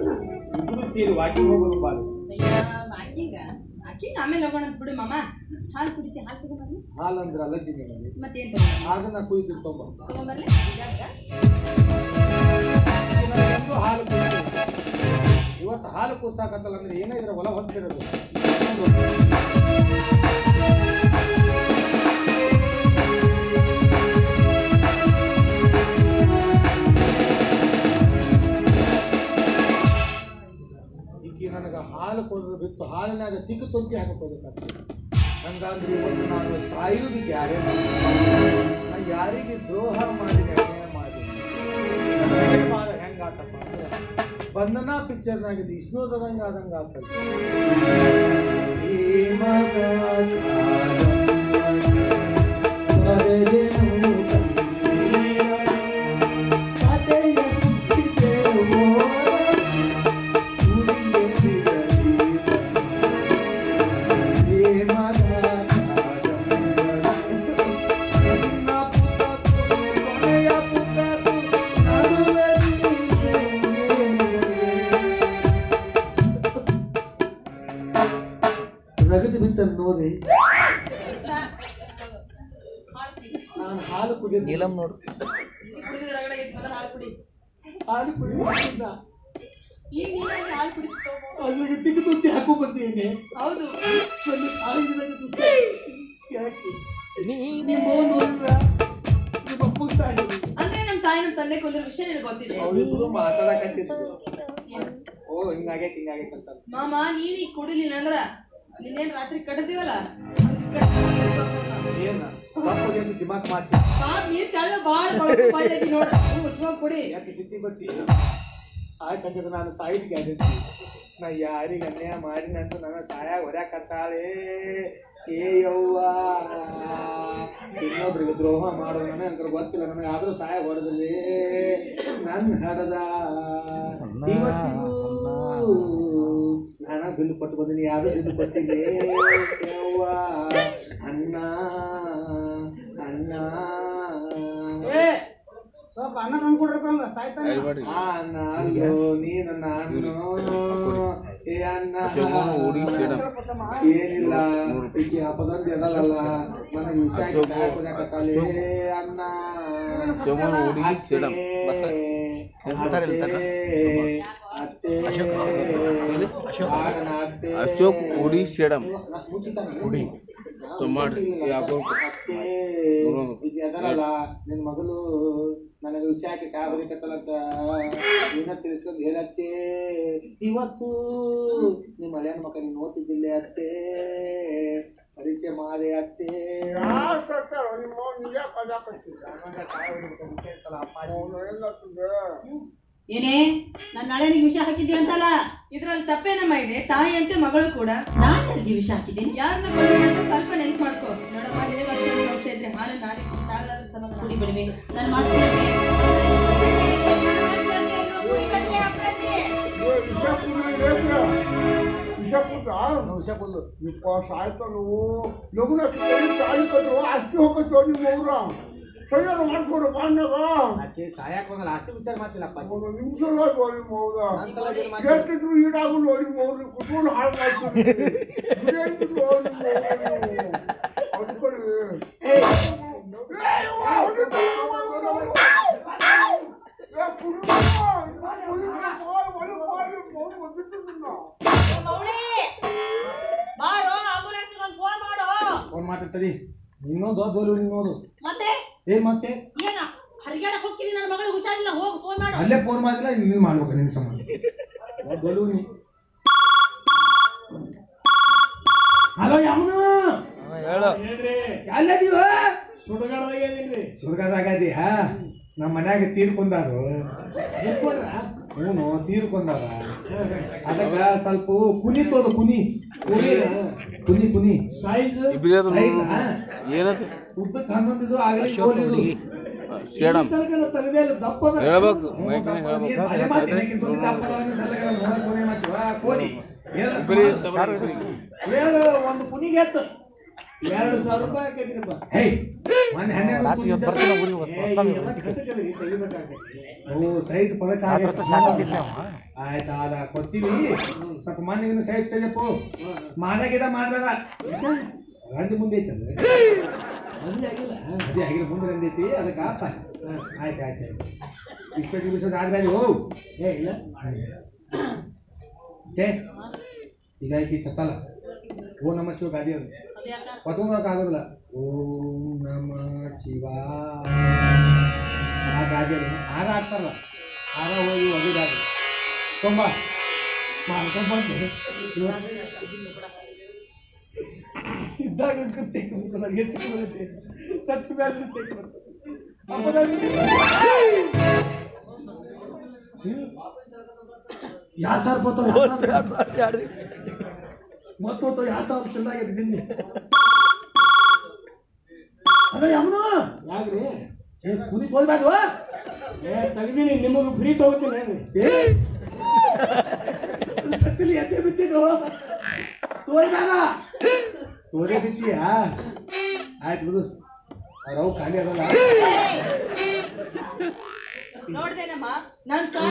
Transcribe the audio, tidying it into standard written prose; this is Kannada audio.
ಇಬ್ಬರು ಸೇರಿ ವಾಕಿಂಗ್ ಹೋಗೋದು ಬಾರಿ. ವಾಕಿಂಗ್ ಆಮೇಲೆ ಹೋಗೋಣ ಬಿಡು ಮಾಮ. ಹಾಲು ಕುಡಿತಿ, ಹಾಲು ತಗೊಂಡ್ಬರ್ಲಿ. ಹಾಲು ಅಂದ್ರೆ ಅಲರ್ಜಿ ನನಗೆ. ಮತ್ತೇನು ಅದನ್ನ ಕುಯ್ದು ತಗೊಂಡ್ಬರ್ಲಿ. ಹಾಲು ಇವತ್ತು ಹಾಲು ಕೂಸಾಕತ್ತಲ್ಲ ಅಂದ್ರೆ ಏನೋ ಇದ್ರ ಹೊಲ ಹೊತ್ತಿರೋದು. ನನಗೆ ಹಾಲು ಕೊಡೋದು ಬಿಟ್ಟು ಹಾಲಿನಾಗ ತಿಕ್ಕು ತೊಂತಿ ಹಾಕೋದಕ್ಕಾಗ್ತದೆ. ಹಂಗಂದ್ರೆ ಇವತ್ತು ನಾನು ಸಾಯುವುದು ಗ್ಯಾರಂಟಿ. ನಾನು ಯಾರಿಗೆ ದ್ರೋಹ ಮಾಡಿ ಅನ್ಯಾಯ ಮಾಡಿ ಹೆಂಗಾತಪ್ಪ ಅಂದ್ರೆ ಬಂಧನ ಪಿಕ್ಚರ್ನಾಗಿದ್ದು ವಿಷ್ಣುದಂಗೆ ಆದಂಗೆ ಆಗ್ತದೆ. ರಗದು ಬಿತ್ತ ನೋಡಿ ನಾನು ಹಾಲು ಕುಡಿದ ನೀಲಂ ನೋಡು. ಹಾಲು ಕುಡಿದ ಅದ್ರಾಗ ತಿಕ್ಕು ತುತ್ತಿ ಹಾಕೋ ಬಂದೇನೆ. ಹೌದು ಅಂದ್ರೆ ನಮ್ಮ ತಾಯಿ ನಮ್ಮ ತಂದೆ ಕೊಂದ್ರ ವಿಷಯ ನಿನಗೆ ಗೊತ್ತಿದೆ. ಅವರಿಬ್ರು ಮಾತಾಡಕತ್ತಿದ್ರು. ಓ ಹಿಂಗಾಗೈತಿ ಹಿಂಗಾಗೈತಿ ಅಂತ. ಮಾಮ ನೀನ್ ಈಗ ಕುಡಿಲಿಲ್ಲ ಅಂದ್ರ ನಿನ್ನೇನ್ ರಾತ್ರಿ ಕಟ್ಟತೀವಲ್ಲ ಏನ ತಪ್ಪದೆ ಅಂತ ದಿಮಾಕ್ ಮಾಡ್ತೀನಿ. ನೀರ್ ತೆಳ್ಳ ಬಾಳ ನೋಡ ಕುಡಿ. ಯಾಕೆ ಸಿದ್ಧಿ ಬತ್ತಿ ಆಯ್ತಂದ್ರೆ ನಾನು ಸಾಯಿದ್ ಗ್ಯಾರಂಟಿ. ನಾ ಯಾರಿಗೆ ಅನ್ಯಾಯ ಮಾಡಿನಂತ ನನ್ನ ಸಹಾಯ ಹೊರ್ಯಾಕತ್ತಾಳೆ. ಏ ಯವ್ವ ಇನ್ನೊಬ್ರಿಗೆ ದ್ರೋಹ ಮಾಡೋದು ನನಗೆ ಅಂತ ಗೊತ್ತಿಲ್ಲ ನನಗೆ. ಆದ್ರೂ ಸಹಾಯ ಹೊಡೆದ್ರಿ ನನ್ನ ಹಡದ ಇವತ್ತಿಗೂ ನಾನ ಬಿಲ್ಲು ಕೊಟ್ಟು ಬಂದಿನಿ. ಯಾವ್ದು ಬಿಲ್ಲು ಕೊಟ್ಟಿಲ್ಲ ಯವ್ವ. ಅಣ್ಣ ಅಣ್ಣ ಅನ್ನ ತಂದ್ಕೊಡ್ರಲ್ಲ ಸಾಯ್ತಾನೆ. ನಾನು ನೀನು ನಾನು ಏ ಅನ್ನ ಏನಿಲ್ಲ ಈಕೆ ಹಬ್ಬದಂದು ಎದಲ್ಲ ನನಗೆ ವಿಷಯ ಹಾಕೋದಾಕತ್ತಾಳೆ ಅನ್ನ ಅಶೋಕ್ ಉಡಿ ಸೇಡಂ ಇದಲ್ಲ ನಿನ್ ಮಗಳು ನನಗೆ ವಿಷಯಕ್ಕೆ ಸಾಗಬೇಕತ್ತಲಂತ ನೀನ ತಿಳಿಸ್ಕೊಂಡು ಹೇಳತ್ತೆ. ಇವತ್ತು ನಿಮ್ಮ ಹಳೆಯನ ಮಕ್ಕ ನೀನು ಓದ್ತಿದ್ದಿಲ್ಲ ಅತ್ತೆ. ಪರೀಕ್ಷೆ ಮಾಡಿ ಅತ್ತೆ. ಏನೇ ನನ್ನ ಹಳೆಯನಿಗೆ ವಿಷಯ ಹಾಕಿದ್ದೆ ಅಂತಲ್ಲ. ಇದ್ರಲ್ಲಿ ತಪ್ಪೇನಮ್ಮ ಇದೆ? ತಾಯಿ ಅಂತೆ ಮಗಳು ಕೂಡ. ನಾನು ಯಾರಿಗೆ ವಿಷಯ ಹಾಕಿದ್ದೀನಿ? ಯಾರನ್ನ ಬಂದ ಸ್ವಲ್ಪ ನೆನ್ಪು ಮಾಡ್ಕೋ. ನೋಡಮ್ಮ ಸಂಶಯ ಇದ್ರೆ ಹಾಲು ನಾಳೆ ಸಮಾಧಾನ ಕುಡಿ ಬಿಡ್ವಿ. ನಾನು ಮಾಡ್ತೀನಿ. ಸಾಯ್ತಾನು ಲಗುನ ತಾಳಿ ಕಟ್ಟು ಅಷ್ಟು ಹೋಗ್ತೋ ನಿಮ್ಮ ಅವ್ರ ಸರಿಯಾದ ಮಾಡ್ಕೊಡು ಬಾಂಡಾಗ ಸಾಯಕ್ ಬಂದಲ್ಲ. ಅಷ್ಟು ವಿಚಾರ ಮಾಡ್ತಿಲ್ಲಪ್ಪ. ನಿಮಿಷ ನಿಮ್ಮ ಅವ್ರ ಎಷ್ಟಿದ್ರು ಈಡಾಗು ನೋಡಿ ನಿಮ್ಮ ಅವ್ರಿಗೆ ಕುತ್ಕೊಂಡು ಹಾಳು ಮಾಡ್ತೀವಿ. ಫೋನ್ ಮಾತಾಡ್ತದಿ ಇನ್ನೊಂದು ದೊಡ್ಡ ಇನ್ನೊಂದು ಮತ್ತೆ ಏನ್ ಮತ್ತೆ ಏನ ಹರಿಗಾಡಕ್ ಹೋಗ್ತೀನಿ. ನನ್ನ ಮಗಳು ಹುಷಾರಿಲ್ಲ, ಹೋಗಿ ಫೋನ್ ಮಾಡು. ಅಲ್ಲೇ ಫೋನ್ ಮಾಡಿಲ್ಲ ನೀನು ಮಾಡ್ಬೇಕು ನಿನ್ನ ಸಂಬಂಧ. ಹಲೋ ಯಮನು ಎಲ್ಲದೀವ? ಸುಡ್ಗಾದಾಗದಿ. ನಮ್ಮ ಮನ್ಯಾಗ ತೀರ್ಕೊಂಡಾರು. ಹ್ಞೂ ತೀರ್ಕೊಂಡಾರ. ಅದಕ್ಕ ಸ್ವಲ್ಪ ಕುನಿ ತೋದು ಕುನಿ ಕುನಿ ಕುನಿ ಏನದು ಉದ್ದಕ್ಕೆ 11 ಆಗಲಿ ಸೇಡಂ ಹೇಳ್ಬೇಕು. ಒಂದು ಕುನಿಗೆ 2000 ರೂಪಾಯಿ. ಸೈಜ್ ಪದಕ ಆಯ್ತಾ ಅದ ಕೊಡ್ತೀವಿ ಸ್ವಲ್ಪ ಮಣ್ಣಿನ ಸೈಜ್ ತೆಗೆಯಪ್ಪು ಮಾದಾಗಿದ ಮಾಡ್ಬೇಡ ರಂದಿ ಮುಂದೆ ಐತಂದ್ರೆ ಅದೇ ಆಗಿಲ್ಲ ಮುಂದೆ ರಂದೈತಿ ಅದಕ್ಕೆ ಆತ ಆಯ್ತು ಆಯ್ತು ಆಯ್ತು ಇಸ್ಪೆಕ್ಟ್ ಬಿಸೋದು ಆದ್ಮೇಲೆ ಓ ಇಲ್ಲ ಈಗ ಆಯ್ತು ಚತ್ತಲ್ಲ ಓ ನಮ ಶಿವ ಗಾದಿ ಅದು ಪತ್ಕೊಂಡೋಗಕ್ಕಾಗೋದಿಲ್ಲ ಓಂ ನಮ ಶಿವ ಆ ಗಾದಿಯಲ್ಲಿ ಆಗ ಆಗ್ತಾರಲ್ಲ ಆಗ ಹೋಗಿ ಒಗಿದಾಗ ತುಂಬ ಮಾಡ್ಕೊಂಡ್ಬಂದು ಇದ್ದಾಗ ನನಗೆ ಬರುತ್ತೆ ಸತ್ತು ಮೇಲೆ ಯಾರು ಸಾವಿರ ಬರ್ತಾರೆ ಮತ್ತೊತ್ತು ಯಾವ ಸಾವಿರ ಚೆನ್ನಾಗಿದೆ ನಿನ್ನೆ ಅದ ಯಮನು ಯಾಕ್ರಿ ಕುರಿ ತೋಲ್ಬಾರ್ದು ತೆಗ್ದೀನಿ ನಿಮಗೆ ಫ್ರೀ ತಗೋತೀನಿ ಸತ್ತಿಲಿ ಎತ್ತೆ ಬಿತ್ತಿದ್ದು ತೋಲ್ಬಾರ ತೋರೇ ಬಿತ್ತೀಯಾ ಆಯ್ತು ಬಿಡು ಅವ್ರವು ಖಾಲಿ ಅದಲ್ಲ ನೋಡ್ದೇನಮ್ಮ ನಾನು